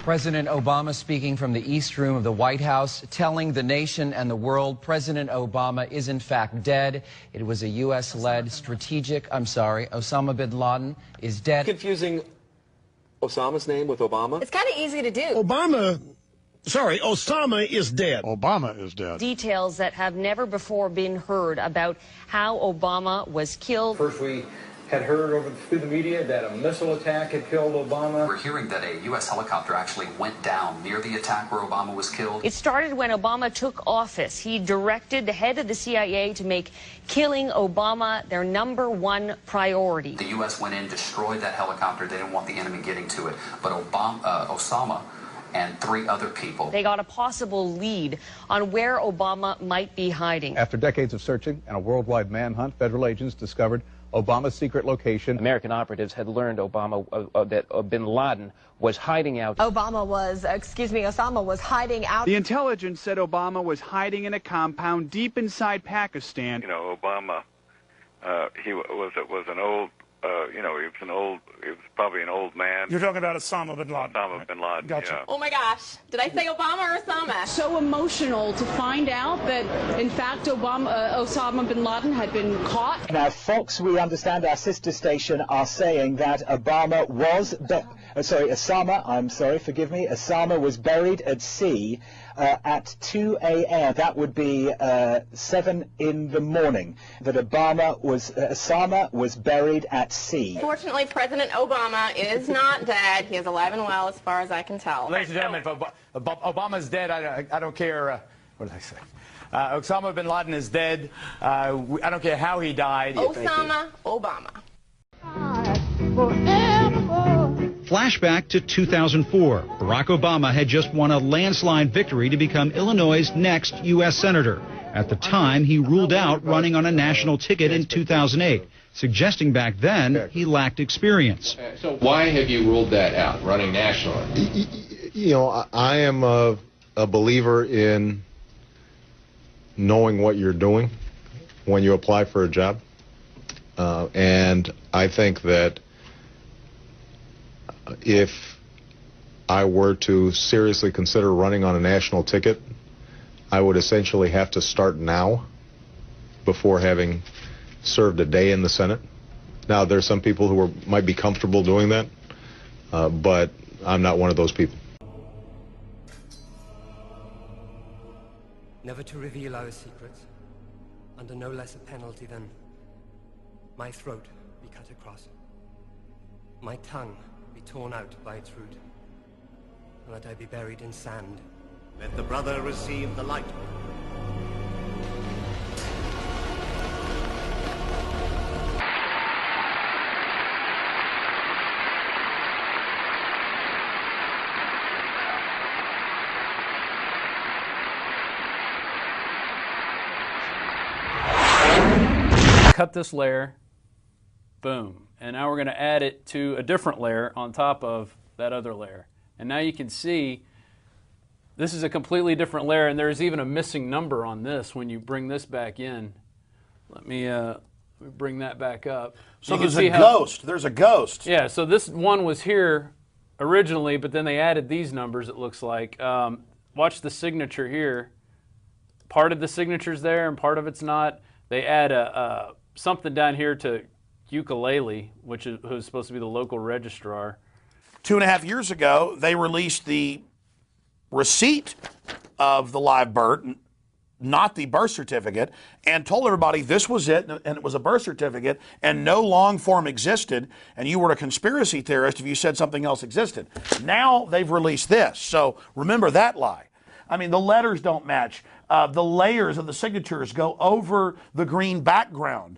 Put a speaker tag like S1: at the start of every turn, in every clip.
S1: President Obama speaking from the East Room of the White House, telling the nation and the world President Obama is in fact dead. It was a U.S.-led Osama bin Laden is dead.
S2: Confusing Osama's name with Obama?
S3: It's kind of easy to do.
S4: Osama is dead.
S5: Obama is dead.
S6: Details that have never before been heard about how Obama was killed.
S7: First, we had heard through the media that a missile attack had killed Obama.
S8: We're hearing that a U.S. helicopter actually went down near the attack where Obama was killed.
S6: It started when Obama took office. He directed the head of the CIA to make killing Obama their #1 priority.
S8: The U.S. went in, destroyed that helicopter. They didn't want the enemy getting to it. But Osama and 3 other people.
S6: They got a possible lead on where Obama might be hiding.
S9: After decades of searching and a worldwide manhunt, federal agents discovered Obama's secret location.
S10: American operatives had learned that bin Laden was hiding out.
S3: Osama was hiding out.
S11: The intelligence said Obama was hiding in a compound deep inside Pakistan.
S12: You know, Obama, he was probably an old man.
S4: You're talking about Osama bin Laden.
S12: Osama bin Laden,
S4: Gotcha.
S12: yeah.
S3: Oh my gosh, did I say Obama or Osama?
S13: So emotional to find out that, in fact, Osama bin Laden had been caught.
S14: Now, Fox, we understand, our sister station, are saying that Osama was buried at sea at 2 a.m. That would be 7 in the morning. That Osama was buried at sea.
S3: Fortunately, President Obama is not dead. He is alive and well, as far as I can tell.
S15: Ladies and gentlemen, if Obama's dead, I don't care. What did I say? Osama bin Laden is dead. I don't care how he died.
S3: Osama Obama.
S16: Flashback to 2004. Barack Obama had just won a landslide victory to become Illinois' next U.S. Senator. At the time, he ruled out running on a national ticket in 2008, suggesting back then he lacked experience.
S17: So why have you ruled that out, running nationally?
S18: You know, I am a believer in knowing what you're doing when you apply for a job. And I think that if I were to seriously consider running on a national ticket, I would essentially have to start now before having served a day in the Senate. Now, there's some people who might be comfortable doing that, but I'm not one of those people.
S19: Never to reveal our secrets, under no less a penalty than my throat be cut across, my tongue be torn out by its root, and that I be buried in sand.
S20: Let the brother receive the light.
S5: Cut this layer, boom, and now we're going to add it to a different layer on top of that other layer. And now you can see this is a completely different layer, and there's even a missing number on this when you bring this back in. Let me bring that back up.
S4: So there's a ghost. There's a ghost.
S5: Yeah, so this one was here originally, but then they added these numbers, it looks like. Watch the signature here. Part of the signature's there and part of it's not. They add something down here to ukulele, who's supposed to be the local registrar.
S4: 2.5 years ago, they released the receipt of the live birth, not the birth certificate, and told everybody this was it, and it was a birth certificate, and no long form existed, and you were a conspiracy theorist if you said something else existed. Now they've released this, so remember that lie. I mean, the letters don't match. The layers of the signatures go over the green background.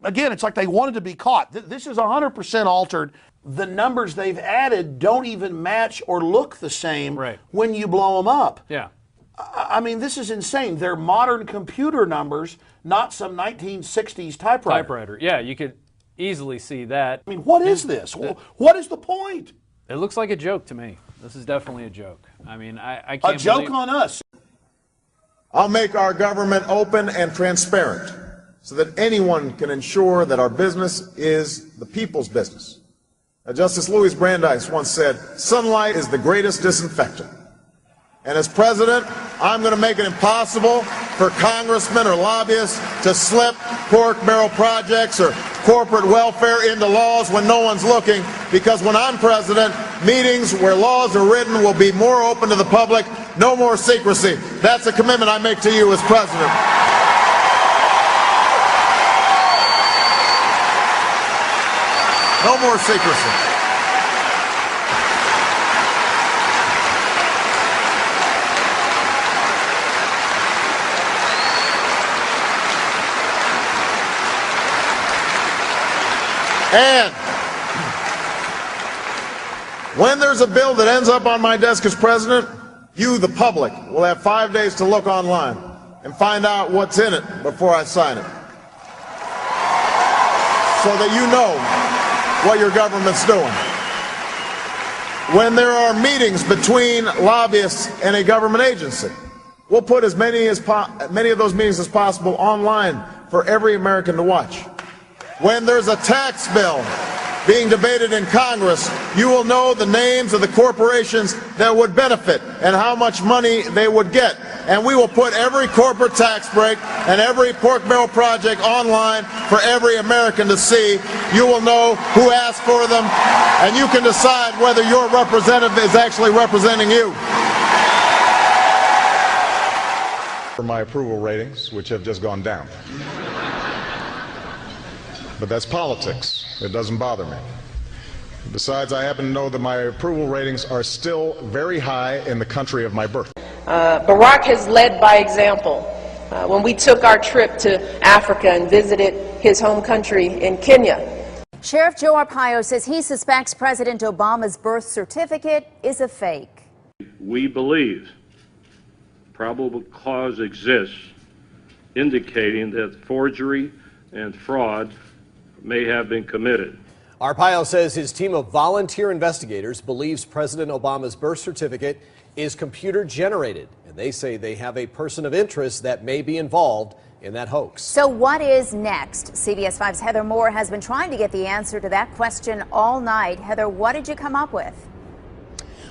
S4: Again, it's like they wanted to be caught. This is 100% altered. The numbers they've added don't even match or look the same when you blow them up.
S5: Yeah.
S4: I mean, this is insane. They're modern computer numbers, not some 1960s typewriter.
S5: Yeah, you could easily see that.
S4: I mean, what is this? What is the point?
S5: It looks like a joke to me. This is definitely a joke. I mean, I can't
S4: A joke on us.
S3: I'll make our government open and transparent so that anyone can ensure that our business is the people's business
S21: Justice Louis Brandeis once said, "Sunlight is the greatest disinfectant." And as president, I'm going to make it impossible for congressmen or lobbyists to slip pork barrel projects or corporate welfare into laws when no one's looking, because when I'm president, meetings where laws are written will be more open to the public, no more secrecy. That's a commitment I make to you as president. No more secrecy. And when there's a bill that ends up on my desk as president, you, the public, will have 5 days to look online and find out what's in it before I sign it, so that you know what your government's doing. When there are meetings between lobbyists and a government agency, we'll put as many of those meetings as possible online for every American to watch. When there's a tax bill being debated in Congress, you will know the names of the corporations that would benefit and how much money they would get. And we will put every corporate tax break and every pork barrel project online for every American to see. You will know who asked for them, and you can decide whether your representative is actually representing you.
S18: For my approval ratings, which have just gone down. But that's politics. It doesn't bother me. Besides, I happen to know that my approval ratings are still very high in the country of my birth.
S22: Barack has led by example. When we took our trip to Africa and visited his home country in Kenya.
S23: Sheriff Joe Arpaio says he suspects President Obama's birth certificate is a fake.
S24: We believe probable cause exists indicating that forgery and fraud may have been committed.
S25: Arpaio says his team of volunteer investigators believes President Obama's birth certificate is computer generated, and they say they have a person of interest that may be involved in that hoax.
S23: So what is next? CBS 5's Heather Moore has been trying to get the answer to that question all night. Heather, what did you come up with?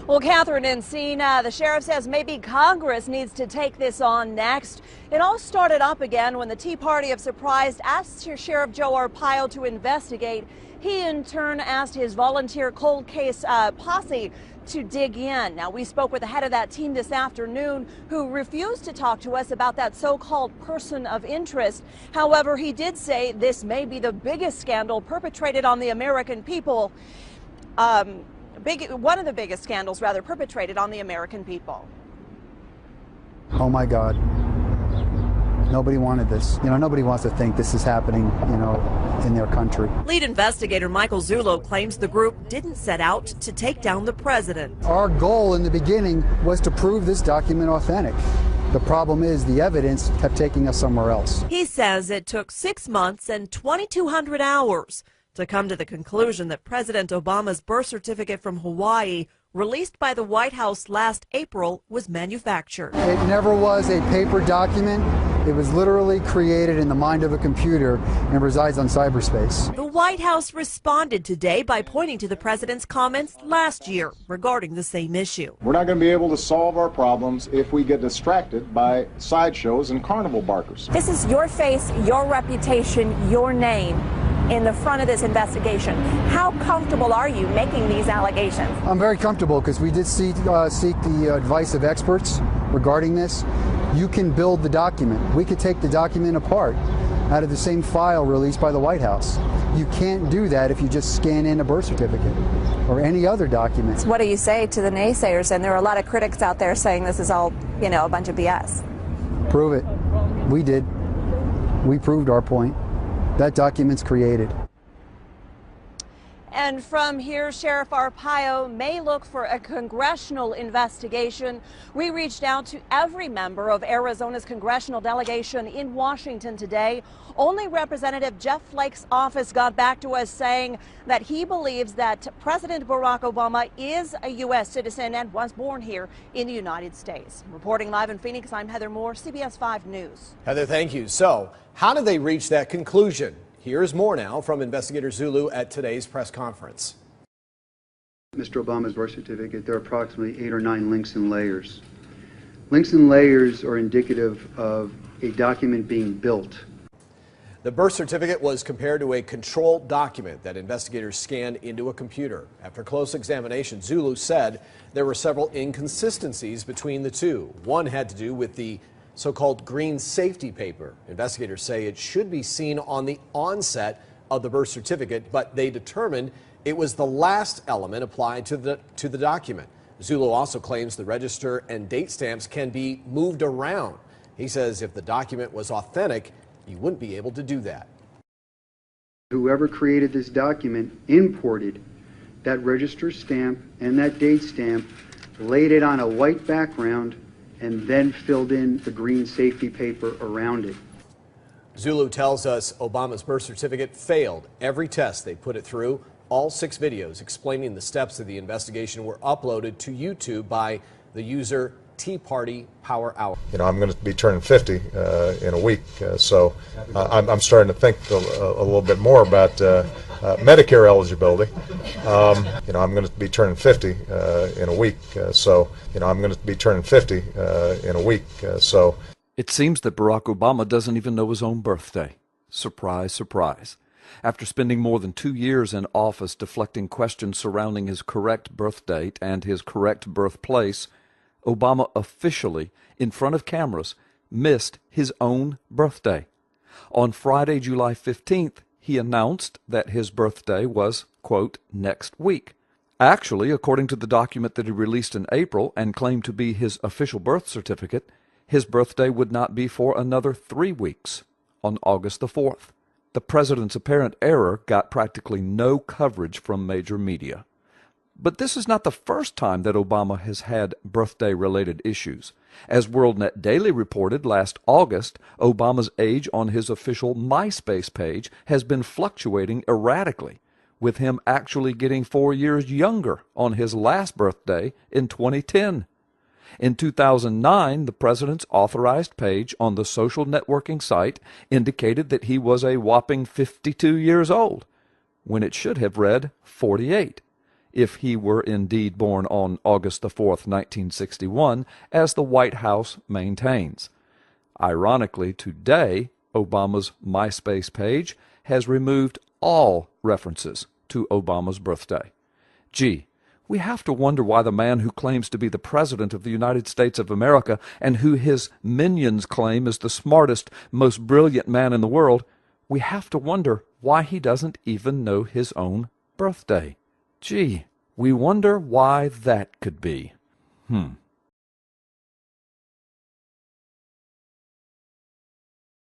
S26: Well, Catherine and Cena, the sheriff says maybe Congress needs to take this on next. It all started up again when the Tea Party of Surprise asked Sheriff Joe Arpaio to investigate. He in turn asked his volunteer cold case posse to dig in. Now, we spoke with the head of that team this afternoon who refused to talk to us about that so-called person of interest. However, he did say this may be the biggest scandal perpetrated on the American people. One of the biggest scandals, rather, perpetrated on the American people.
S27: Oh my God. Nobody wanted this. You know, nobody wants to think this is happening, you know, in their country.
S28: Lead investigator Michael Zullo claims the group didn't set out to take down the president.
S27: Our goal in the beginning was to prove this document authentic. The problem is the evidence kept taking us somewhere else.
S28: He says it took 6 months and 2,200 hours to come to the conclusion that President Obama's birth certificate from Hawaii, released by the White House last April, was manufactured.
S27: It never was a paper document. It was literally created in the mind of a computer and resides on cyberspace.
S28: The White House responded today by pointing to the president's comments last year regarding the same issue.
S18: We're not going to be able to solve our problems if we get distracted by sideshows and carnival barkers.
S23: This is your face, your reputation, your name in the front of this investigation. How comfortable are you making these allegations?
S27: I'm very comfortable because we did seek the advice of experts regarding this. You can build the document. We could take the document apart out of the same file released by the White House. You can't do that if you just scan in a birth certificate or any other document.
S23: What do you say to the naysayers? And there are a lot of critics out there saying this is all, you know, a bunch of BS.
S27: Prove it. We did. We proved our point. That document's created.
S26: And from here, Sheriff Arpaio may look for a congressional investigation. We reached out to every member of Arizona's congressional delegation in Washington today. Only Representative Jeff Flake's office got back to us saying that he believes that President Barack Obama is a U.S. citizen and was born here in the United States. Reporting live in Phoenix, I'm Heather Moore, CBS 5 News.
S25: Heather, thank you. So, how did they reach that conclusion? Here's more now from investigator Zulu at today's press conference.
S1: Mr. Obama's birth certificate, there are approximately 8 or 9 links and layers. Links and layers are indicative of a document being built.
S25: The birth certificate was compared to a controlled document that investigators scanned into a computer. After close examination, Zulu said there were several inconsistencies between the two. One had to do with the so-called green safety paper. Investigators say it should be seen on the onset of the birth certificate, but they determined it was the last element applied to the document. Zulu also claims the register and date stamps can be moved around. He says if the document was authentic, he wouldn't be able to do that.
S1: Whoever created this document imported that register stamp and that date stamp, laid it on a white background, and then filled in the green safety paper around it.
S25: Zulu tells us Obama's birth certificate failed every test they put it through. All 6 videos explaining the steps of the investigation were uploaded to YouTube by the user Tea Party Power Hour.
S18: You know, I'm going to be turning 50 in a week, so I'm starting to think a little bit more about Medicare eligibility. You know, I'm going to be turning 50 in a week, so you know, I'm going to be turning 50 in a week, so.
S2: It seems that Barack Obama doesn't even know his own birthday. Surprise, surprise. After spending more than 2 years in office deflecting questions surrounding his correct birth date and his correct birthplace, Obama officially, in front of cameras, missed his own birthday. On Friday, July 15th, he announced that his birthday was, quote, next week. Actually, according to the document that he released in April and claimed to be his official birth certificate, his birthday would not be for another 3 weeks, on August the 4th. The president's apparent error got practically no coverage from major media. But this is not the first time that Obama has had birthday-related issues. As WorldNet Daily reported last August, Obama's age on his official MySpace page has been fluctuating erratically, with him actually getting 4 years younger on his last birthday in 2010. In 2009, the president's authorized page on the social networking site indicated that he was a whopping 52 years old, when it should have read 48, if he were indeed born on August the 4th, 1961, as the White House maintains. Ironically, today, Obama's MySpace page has removed all references to Obama's birthday. Gee, we have to wonder why the man who claims to be the President of the United States of America and who his minions claim is the smartest, most brilliant man in the world, we have to wonder why he doesn't even know his own birthday. Gee, we wonder why that could be.